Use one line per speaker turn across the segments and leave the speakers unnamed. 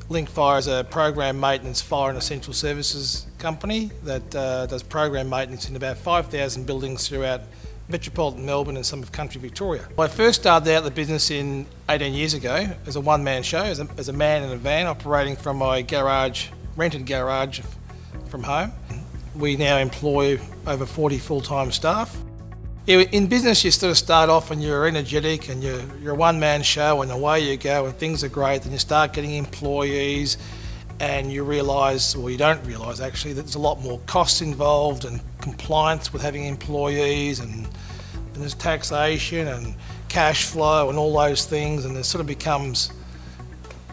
Linkfire is a program maintenance fire and essential services company that does program maintenance in about 5,000 buildings throughout metropolitan Melbourne and some of country Victoria. I first started out the business 18 years ago as a one-man show, as a man in a van operating from my garage, rented garage from home. We now employ over 40 full-time staff. In business, you sort of start off and you're energetic and you're a one-man show and away you go and things are great. Then you start getting employees and you realise, or you don't realise actually, that there's a lot more costs involved and compliance with having employees and there's taxation and cash flow and all those things, and it sort of becomes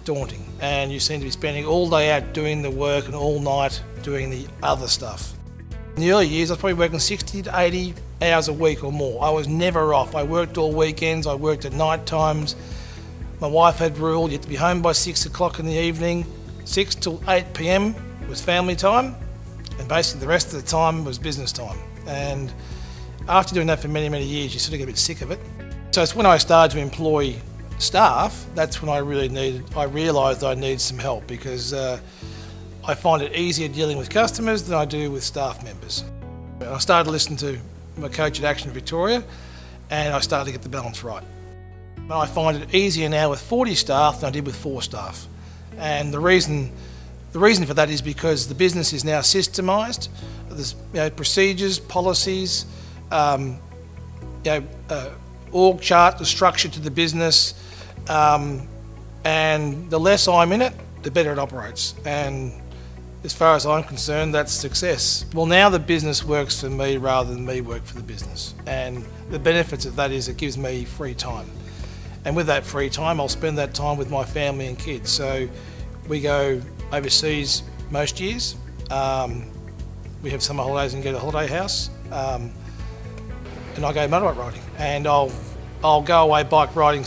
daunting. And you seem to be spending all day out doing the work and all night doing the other stuff. In the early years, I was probably working 60 to 80 hours a week or more. I was never off. I worked all weekends, I worked at night times. My wife had ruled you had to be home by 6 o'clock in the evening. 6 till 8 p.m. was family time, and basically the rest of the time was business time. And after doing that for many, many years, you sort of get a bit sick of it. So it's when I started to employ staff, that's when I realised I needed some help, because I find it easier dealing with customers than I do with staff members. And I started to listen to my coach at Action Victoria, and I started to get the balance right. And I find it easier now with 40 staff than I did with 4 staff. And the reason for that is because the business is now systemised. There's procedures, policies, org chart, the structure to the business, and the less I'm in it, the better it operates. And as far as I'm concerned, that's success. Well, now the business works for me rather than me work for the business. And the benefits of that is it gives me free time. And with that free time, I'll spend that time with my family and kids. So we go overseas most years. We have summer holidays and go to the holiday house. And I go motorbike riding. And I'll go away bike riding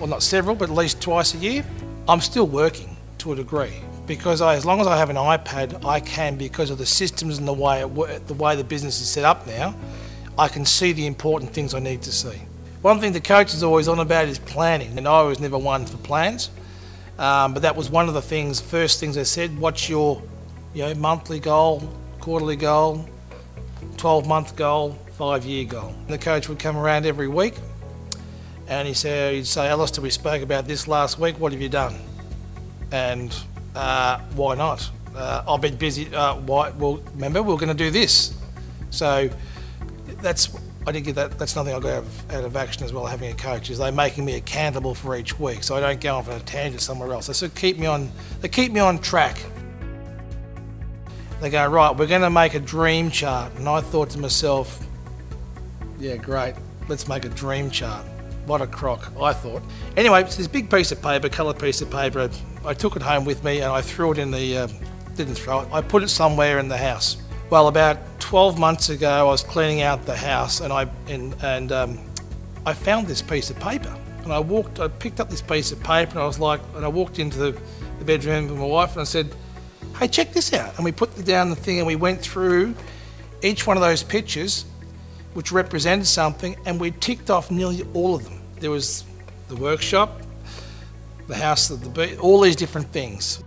not several, but at least twice a year. I'm still working to a degree, because as long as I have an iPad, I can, because of the systems and the way the business is set up now, I can see the important things I need to see. One thing the coach is always on about is planning, and I was never one for plans, but that was one of the first things I said. What's your monthly goal, quarterly goal, 12-month goal, 5-year goal? And the coach would come around every week and he'd say, Alistair, we spoke about this last week, what have you done? And why not? I've been busy. Why? Well, remember, we're going to do this. So I did get that. That's nothing I got out of Action as well, having a coach, is they're making me accountable for each week, so I don't go off on a tangent somewhere else. They sort of keep me on track. They go, right, we're going to make a dream chart. And I thought to myself, yeah, great, let's make a dream chart. What a crock, I thought. Anyway, it's this big piece of paper, coloured piece of paper. I took it home with me and I threw it in I put it somewhere in the house. Well, about 12 months ago, I was cleaning out the house and I found this piece of paper. And I picked up this piece of paper and I walked into the bedroom with my wife and I said, hey, check this out. And we put down the thing and we went through each one of those pictures which represented something, and we ticked off nearly all of them. There was the workshop, the house, all these different things.